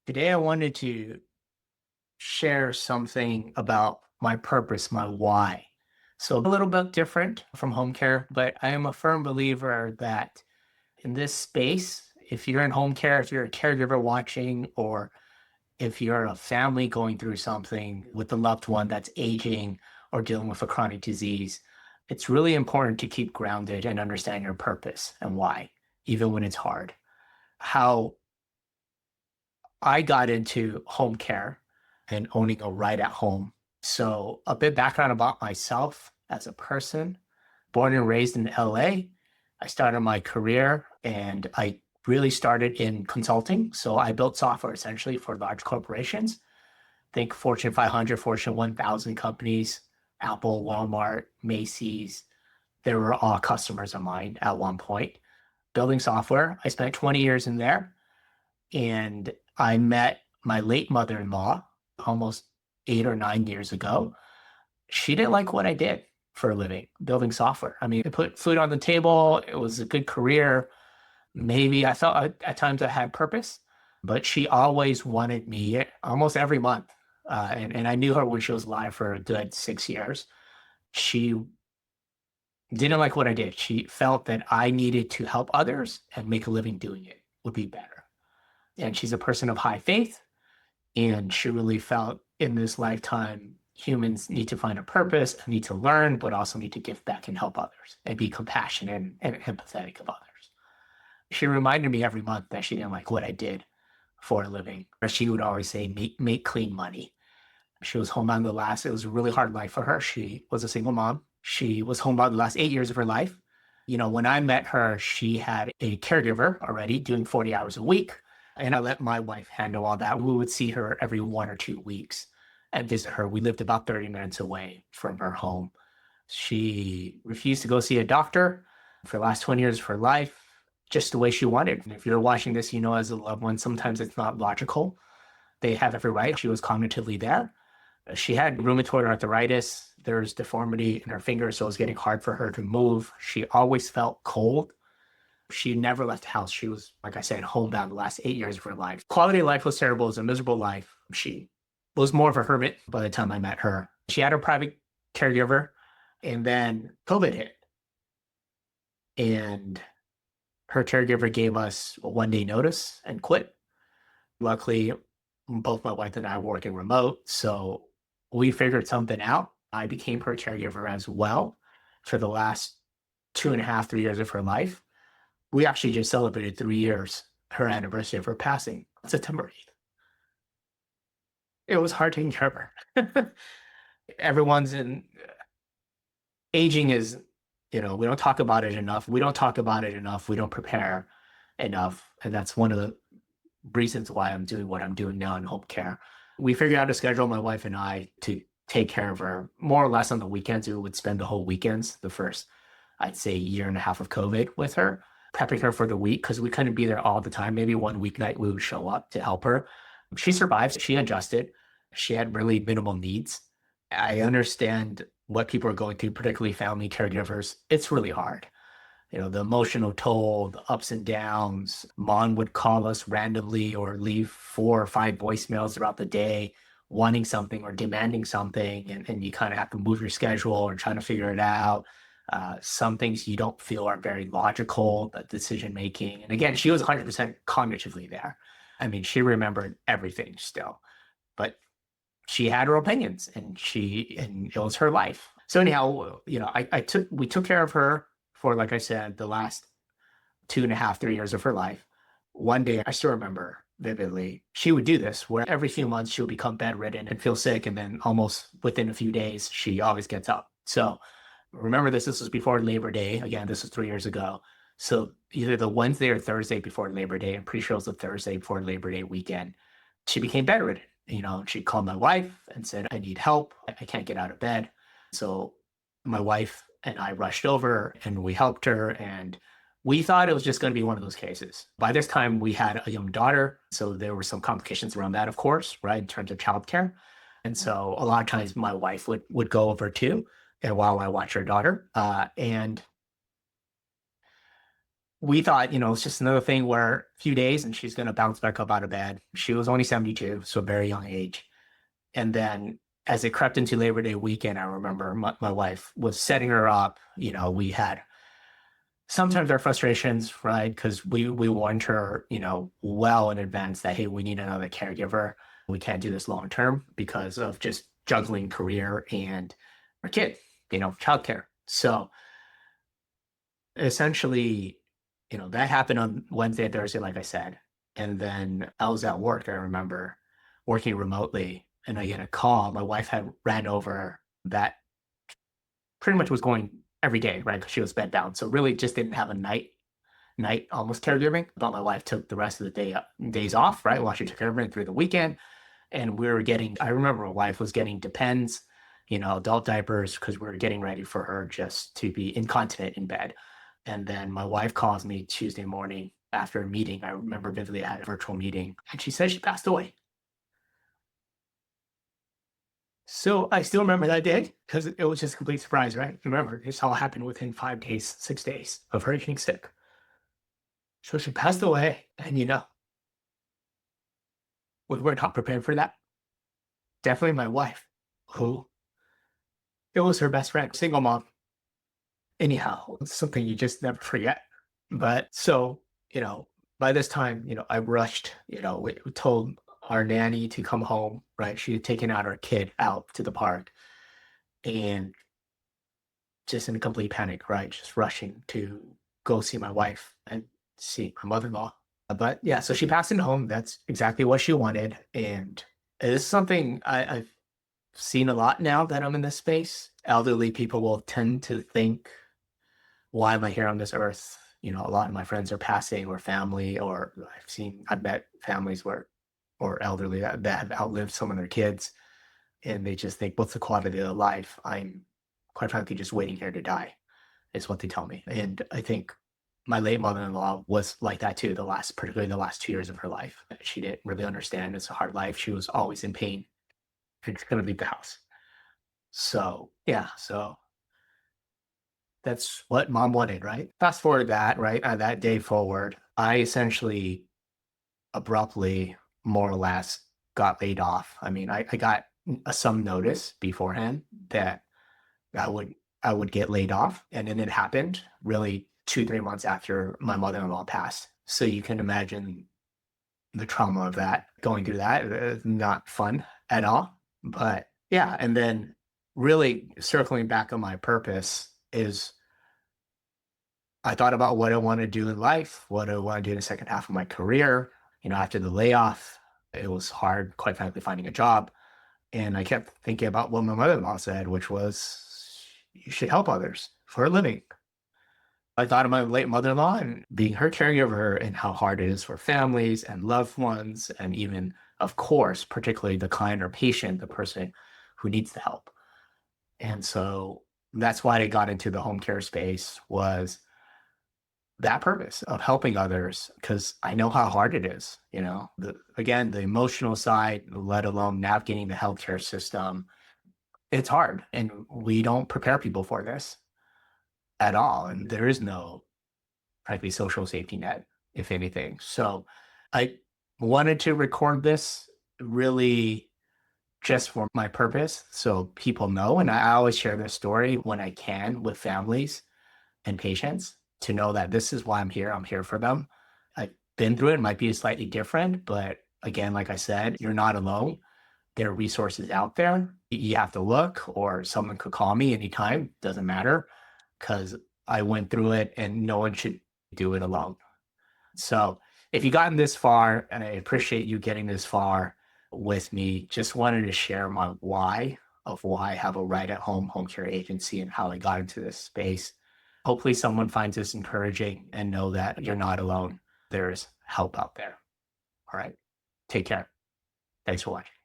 Today, I wanted to share something about my purpose, my why. So, a little bit different from home care, but I am a firm believer that in this space, if you're in home care, if you're a caregiver watching, or if you're a family going through something with a loved one that's aging or dealing with a chronic disease, it's really important to keep grounded and understand your purpose and why, even when it's hard. How I got into home care and owning a right at home. So, a bit background about myself as a person, born and raised in LA. I started my career and I really started in consulting. So, I built software essentially for large corporations. Think Fortune 500, Fortune 1000 companies, Apple, Walmart, Macy's. They were all customers of mine at one point. Building software. I spent 20 years in there and I met my late mother-in-law almost 8 or 9 years ago. She didn't like what I did for a living, building software. I mean, it put food on the table. It was a good career. Maybe I felt at times I had purpose, but she always wanted me almost every month. And I knew her when she was alive for a good 6 years. She didn't like what I did. She felt that I needed to help others and make a living doing it would be better. And she's a person of high faith. And she really felt in this lifetime, humans need to find a purpose and need to learn, but also need to give back and help others and be compassionate and empathetic of others. She reminded me every month that she didn't like what I did for a living. Or she would always say, make clean money. She was homebound it was a really hard life for her. She was a single mom. She was homebound the last 8 years of her life. You know, when I met her, she had a caregiver already doing 40 hours a week. And I let my wife handle all that. We would see her every 1 or 2 weeks and visit her. We lived about 30 minutes away from her home. She refused to go see a doctor for the last 20 years of her life, just the way she wanted. And if you're watching this, you know, as a loved one, sometimes it's not logical. They have every right. She was cognitively there. She had rheumatoid arthritis. There's deformity in her fingers, so it was getting hard for her to move. She always felt cold. She never left the house. She was, like I said, homebound the last 8 years of her life. Quality of life was terrible. It was a miserable life. She was more of a hermit by the time I met her. She had a private caregiver, and then COVID hit. And her caregiver gave us a 1 day notice and quit. Luckily, both my wife and I were working remote. So we figured something out. I became her caregiver as well for the last 2.5, 3 years of her life. We actually just celebrated 3 years, her anniversary of her passing, September 8th. It was hard taking care of her. Everyone's in aging is, we don't talk about it enough. We don't talk about it enough. We don't prepare enough. And that's one of the reasons why I'm doing what I'm doing now in home care. We figured out a schedule, my wife and I, to take care of her more or less on the weekends. We would spend the whole weekends, the first, I'd say, year and a half of COVID with her, prepping her for the week because we couldn't be there all the time. Maybe one weeknight we would show up to help her. She survived. She adjusted. She had really minimal needs. I understand what people are going through, particularly family caregivers. It's really hard. You know, the emotional toll, the ups and downs. Mom would call us randomly or leave 4 or 5 voicemails throughout the day wanting something or demanding something, and you kind of have to move your schedule or trying to figure it out. Some things you don't feel are very logical, the decision making. And again, she was 100% cognitively there. I mean, she remembered everything still, but she had her opinions and it was her life. So anyhow, we took care of her for, like I said, the last 2.5, 3 years of her life. One day, I still remember vividly, she would do this where every few months she would become bedridden and feel sick. And then almost within a few days, she always gets up. So remember this was before Labor Day. Again, this was 3 years ago. So either the Wednesday or Thursday before Labor Day, I'm pretty sure it was the Thursday before Labor Day weekend, she became bedridden. She called my wife and said, I need help. I can't get out of bed. So my wife and I rushed over and we helped her. And we thought it was just going to be one of those cases. By this time, we had a young daughter. So there were some complications around that, of course, right, in terms of childcare. And so a lot of times my wife would go over too, and while I watch her daughter. And we thought, it's just another thing where a few days and she's going to bounce back up out of bed. She was only 72, so a very young age. And then as it crept into Labor Day weekend, I remember my wife was setting her up. We had sometimes our frustrations, right? Because we warned her, well in advance that, hey, we need another caregiver. We can't do this long term because of just juggling career and our kid, childcare. So essentially, that happened on Wednesday and Thursday, like I said. And then I was at work, I remember working remotely, and I get a call. My wife had ran over that pretty much was going every day, right? Because she was bed bound. So really just didn't have a night almost caregiving. But my wife took the rest of the days off, right? While she took care of it through the weekend. And we were getting, I remember my wife was getting Depends, adult diapers, because we were getting ready for her just to be incontinent in bed. And then my wife calls me Tuesday morning after a meeting. I remember vividly I had a virtual meeting, and she said she passed away. So I still remember that day because it was just a complete surprise, right? Remember, this all happened within 5 days, 6 days of her getting sick. So she passed away, and we were not prepared for that. Definitely my wife, who it was her best friend, single mom. Anyhow, it's something you just never forget. But so, by this time, I rushed, we told our nanny to come home, right? She had taken out our kid out to the park and just in a complete panic, right? Just rushing to go see my wife and see my mother-in-law. But yeah, so she passed in home. That's exactly what she wanted. And it is something I've seen a lot now that I'm in this space. Elderly people will tend to think, why am I here on this earth? A lot of my friends are passing or family, or I've met families or elderly that have outlived some of their kids. And they just think, what's the quality of life? I'm quite frankly just waiting here to die, is what they tell me. And I think my late mother-in-law was like that too, particularly the last 2 years of her life. She didn't really understand it's a hard life. She was always in pain. She's gonna leave the house. So yeah, so that's what mom wanted, right? Fast forward that, right? That day forward, I essentially abruptly, more or less, got laid off. I mean, I got some notice beforehand that I would I would get laid off, and then it happened really 2, 3 months after my mother-in-law passed. So you can imagine the trauma of that, going through that. Not fun at all. But yeah, and then really circling back on my purpose is I thought about what I want to do in life, what I want to do in the second half of my career. After the layoff, it was hard, quite frankly, finding a job. And I kept thinking about what my mother-in-law said, which was, you should help others for a living. I thought of my late mother-in-law and being her caregiver and how hard it is for families and loved ones, and even, of course, particularly the client or patient, the person who needs the help. And so that's why I got into the home care space, was that purpose of helping others, because I know how hard it is, again, the emotional side, let alone navigating the healthcare system. It's hard, and we don't prepare people for this at all. And there is no, frankly, social safety net, if anything. So I wanted to record this really just for my purpose so people know. And I always share this story when I can with families and patients to know that this is why I'm here. I'm here for them. I've been through it. It might be slightly different, but again, like I said, you're not alone. There are resources out there. You have to look, or someone could call me anytime. Doesn't matter, because I went through it and no one should do it alone. So if you've gotten this far, and I appreciate you getting this far with me, just wanted to share my why of why I have a right at home care agency and how I got into this space. Hopefully someone finds this encouraging and know that you're not alone. There's help out there. All right. Take care. Thanks for watching.